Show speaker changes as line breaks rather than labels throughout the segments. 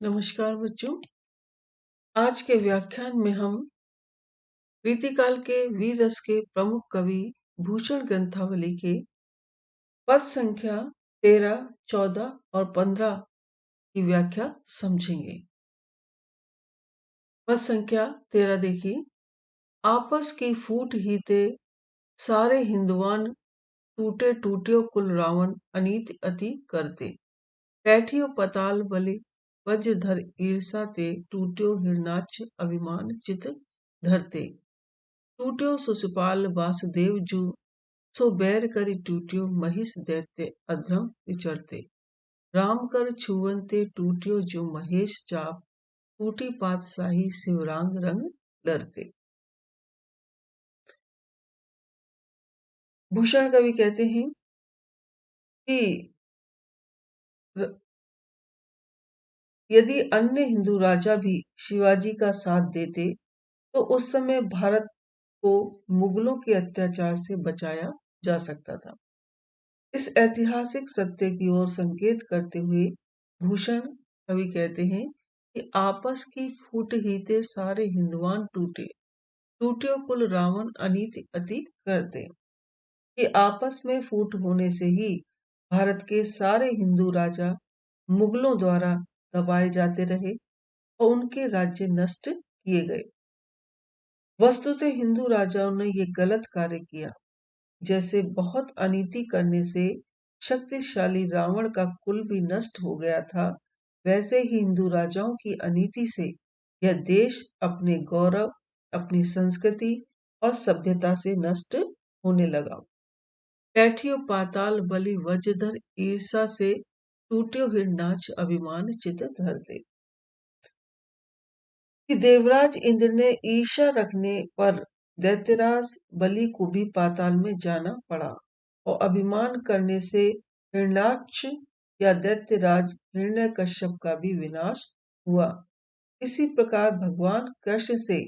नमस्कार बच्चों। आज के व्याख्यान में हम रीतिकाल के वीर रस के प्रमुख कवि भूषण ग्रंथावली के पद संख्या 13, 14 और 15 की व्याख्या समझेंगे। पद संख्या 13 देखिए। आपस की फूट ही ते सारे हिंदुआन टूटे टूट्यो कुल रावण अनीति अति करते। बैठियो पताल बलि वज्रधर ईर्षा ते टूट्यो हिरणाक्ष अभिमान चित धरते। टूट्यो सुषपाल वासुदेव जू सो बैर करि टूट्यो महिष दैत्य अधर्म विचरते। राम कर छुवंते टूट्यो जो महेश चाप टूटी पातशाही शिवरांग रंग लड़ते। भूषण कवि कहते हैं कि यदि अन्य हिंदू राजा भी शिवाजी का साथ देते तो उस समय भारत को मुगलों के अत्याचार से बचाया जा सकता था। इस ऐतिहासिक सत्य की ओर संकेत करते हुए भूषण कवि कहते हैं कि आपस की फूट ही ते सारे हिंदुआन टूटे टूट्यो कुल रावण अनीति अति करते। कि आपस में फूट होने से ही भारत के सारे हिंदू राजा मुगलों द्वारा दबाए जाते रहे और उनके राज्य नष्ट किए गए। वस्तुतः हिंदू राजाओं ने ये गलत कार्य किया। जैसे बहुत अनीति करने से शक्तिशाली रावण का कुल भी नष्ट हो गया था, वैसे ही हिंदू राजाओं की अनीति से यह देश अपने गौरव, अपनी संस्कृति और सभ्यता से नष्ट होने लगा। बैठियो पाताल बलि वज्रधर ईर्षा से टूट्यो हिरणाक्ष अभिमान चित धरते। कि देवराज इंद्र ने ईर्ष्या रखने पर दैत्यराज बलि को भी पाताल में जाना पड़ा और अभिमान करने से हिरण्याक्ष या दैत्यराज हिरण्यकश्यप का भी विनाश हुआ। इसी प्रकार भगवान कृष्ण से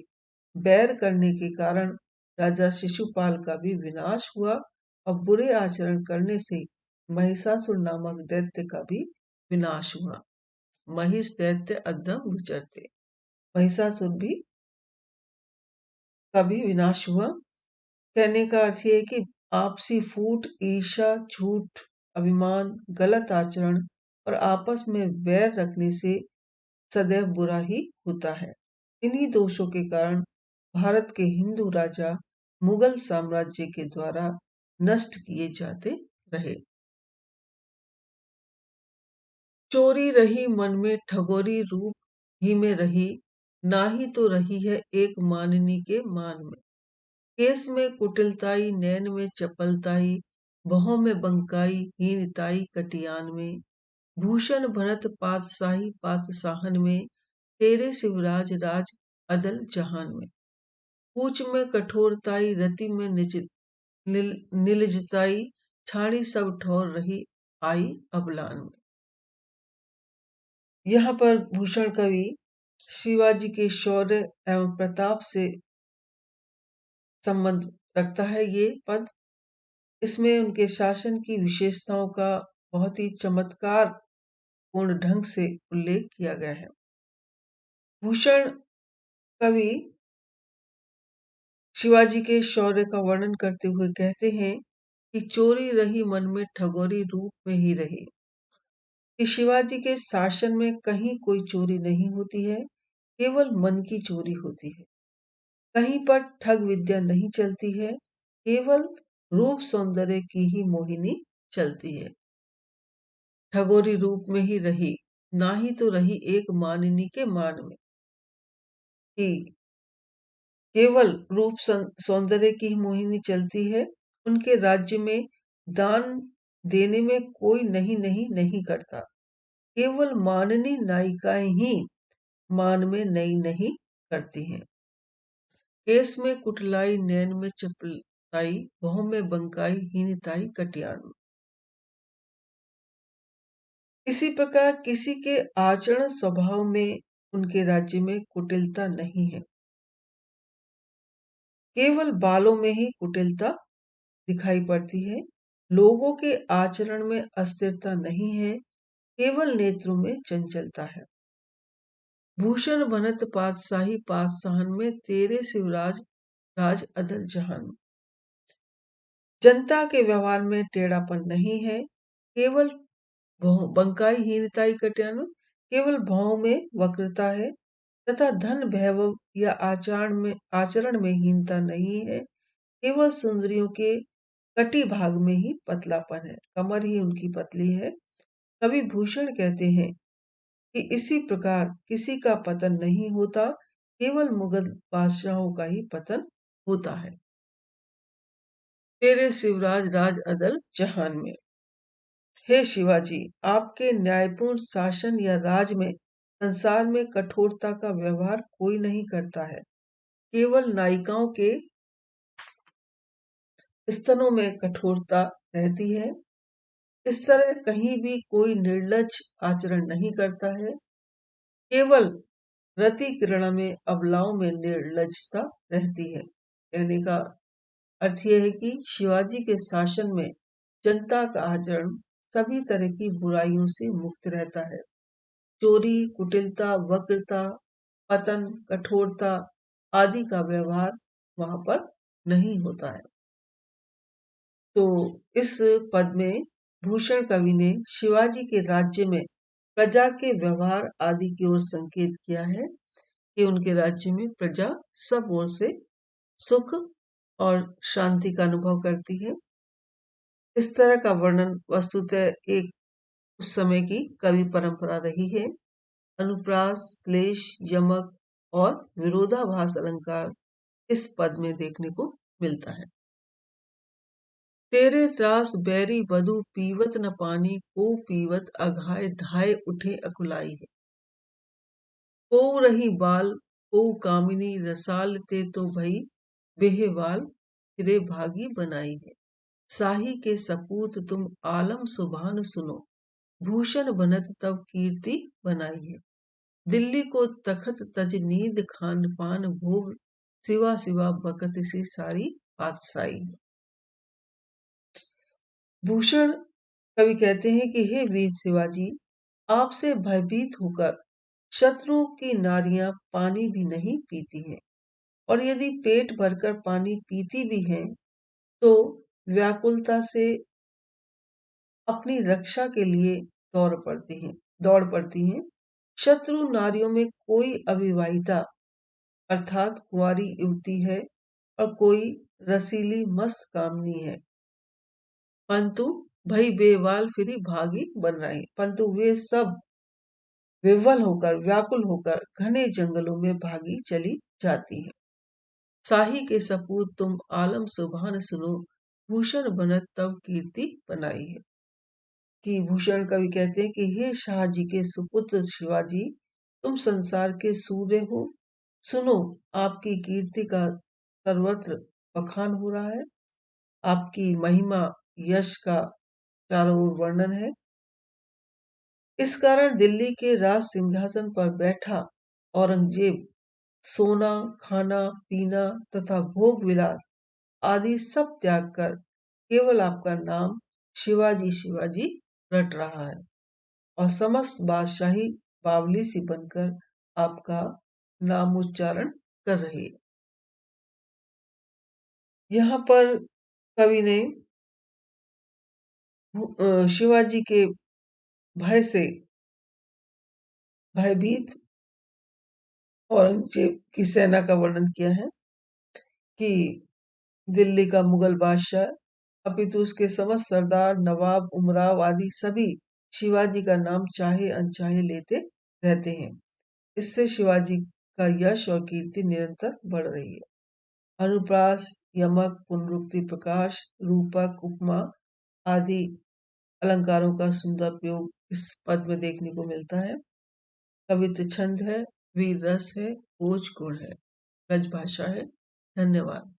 बैर करने के कारण राजा शिशुपाल का भी विनाश हुआ और बुरे आचरण करने से महिषासुर नामक दैत्य का भी विनाश हुआ। महिष दैत्य अधर्म विचरते। महिषासुर भी का भी विनाश हुआ। कहने का अर्थ ये है कि आपसी फूट, ईर्ष्या, झूठ, अभिमान, गलत आचरण और आपस में वैर रखने से सदैव बुरा ही होता है। इन्हीं दोषों के कारण भारत के हिंदू राजा मुगल साम्राज्य के द्वारा नष्ट किए जाते रहे। चोरी रही मन में ठगोरी रूप ही में रही, नाही तो रही है एक माननी के मान में। केस में कुटिलताई, नैन में चपलताई, भौं में बंकाई, हीनताई कटियान में। भूषण भरत पातशाही पातशाहन में, तेरे शिवराज राज अदल जहान में। पूछ में कठोरताई, रति में निलजताई, छाड़ी सब ठौर रही आई अबलान में। यहाँ पर भूषण कवि शिवाजी के शौर्य एवं प्रताप से संबंध रखता है। ये पद, इसमें उनके शासन की विशेषताओं का बहुत ही चमत्कार पूर्ण ढंग से उल्लेख किया गया है। भूषण कवि शिवाजी के शौर्य का वर्णन करते हुए कहते हैं कि चोरी रही मन में ठगोरी रूप में ही रही। कि शिवाजी के शासन में कहीं कोई चोरी नहीं होती है, केवल मन की चोरी होती है। कहीं पर ठग विद्या नहीं चलती है, केवल रूप सौंदर्य की ही मोहिनी चलती है। ठगोरी रूप में ही रही, ना ही तो रही एक माननी के मान में। कि केवल रूप सौंदर्य की ही मोहिनी चलती है। उनके राज्य में दान देने में कोई नहीं नहीं नहीं करता। केवल माननी नायिकाएं ही मान में नई नहीं करती हैं। केस में कुटलाई, नैन में चपलताई, भौं में बंकाई, हीनताई कटियान में। इसी प्रकार किसी के आचरण स्वभाव में उनके राज्य में कुटिलता नहीं है। केवल बालों में ही कुटिलता दिखाई पड़ती है। लोगों के आचरण में अस्थिरता नहीं है, केवल नेत्रों में चंचलता है। भूषण बनत पातशाही पातशाहन में, तेरे शिवराज राज अदल जहान। जनता के व्यवहार में टेढ़ापन नहीं है, केवल बंकाई हीनताई कट्यानु, केवल भाव में वक्रता है, तथा धन वैभव या आचरण में हीनता नहीं है, केवल सुंदरियों के कटी भाग में ही पतलापन है, कमर ही उनकी पतली है। कवि भूषण कहते हैं कि इसी प्रकार किसी का पतन नहीं होता, केवल मुगल बादशाहों का ही पतन होता है। तेरे शिवराज राज अदल जहान में। हे शिवाजी, आपके न्यायपूर्ण शासन या राज में संसार में कठोरता का व्यवहार कोई नहीं करता है, केवल नायिकाओं के स्तनों में कठोरता रहती है। इस तरह कहीं भी कोई निर्लज आचरण नहीं करता है, केवल रति किरण में अबलाओं में निर्लजता रहती है। कहने का अर्थ यह है कि शिवाजी के शासन में जनता का आचरण सभी तरह की बुराइयों से मुक्त रहता है। चोरी, कुटिलता, वक्रता, पतन, कठोरता आदि का व्यवहार वहां पर नहीं होता है। तो इस पद में भूषण कवि ने शिवाजी के राज्य में प्रजा के व्यवहार आदि की ओर संकेत किया है कि उनके राज्य में प्रजा सब ओर से सुख और शांति का अनुभव करती है। इस तरह का वर्णन वस्तुतः एक उस समय की कवि परंपरा रही है। अनुप्रास, श्लेष, यमक और विरोधाभास अलंकार इस पद में देखने को मिलता है। तेरे त्रास बैरी बधु पीवत न पानी, को पीवत अघाय धाय उठे अकुलाई है। को रही बाल को कामिनी, रसाल ते तो भई बेहवाल, फिरे भागी बनाई है। साही के सपूत तुम आलम सुभान सुनो, भूषण बनत तब कीर्ति बनाई है। दिल्ली को तखत तज नींद खान पान भोग, सिवा सिवा बकत सी सारी बादशाही। भूषण कवि कहते हैं कि हे वीर शिवाजी, आपसे भयभीत होकर शत्रुओं की नारियां पानी भी नहीं पीती हैं, और यदि पेट भरकर पानी पीती भी हैं तो व्याकुलता से अपनी रक्षा के लिए दौड़ पड़ती हैं। शत्रु नारियों में कोई अविवाहिता अर्थात कुंवारी युवती है, और कोई रसीली मस्त कामनी है, परंतु भई बेवाल फिरी भागी बन रहे, परंतु वे सब विह्वल होकर व्याकुल होकर घने जंगलों में भागी चली जाती हैं। साही के सपूत तुम आलम सुभान सुनो, भूषण बनत तब कीर्ति बनाई है। कि भूषण कवि कहते हैं कि हे शाह जी के सुपुत्र शिवाजी, तुम संसार के सूर्य हो, सुनो आपकी कीर्ति का सर्वत्र बखान हो रहा है। आपकी महिमा यश का चारों ओर वर्णन है। इस कारण दिल्ली के राज सिंहासन पर बैठा औरंगजेब सोना, खाना, पीना तथा भोग विलास आदि सब त्याग कर केवल आपका नाम शिवाजी शिवाजी रट रहा है, और समस्त बादशाही बावली सी बनकर आपका नाम उच्चारण कर रही है। यहाँ पर कवि ने शिवाजी के भय से भयभीत औरंगजेब की सेना का वर्णन किया है कि दिल्ली का मुगल बादशाह अपितु उसके समस्त सरदार, नवाब, उमराव आदि सभी शिवाजी का नाम चाहे अनचाहे लेते रहते हैं। इससे शिवाजी का यश और कीर्ति निरंतर बढ़ रही है। अनुप्रास, यमक, पुनरुक्ति, प्रकाश, रूपक, उपमा आदि अलंकारों का सुंदर प्रयोग इस पद में देखने को मिलता है। कवित्व छंद है, वीर रस है, ओज गुण है, ब्रजभाषा है। धन्यवाद।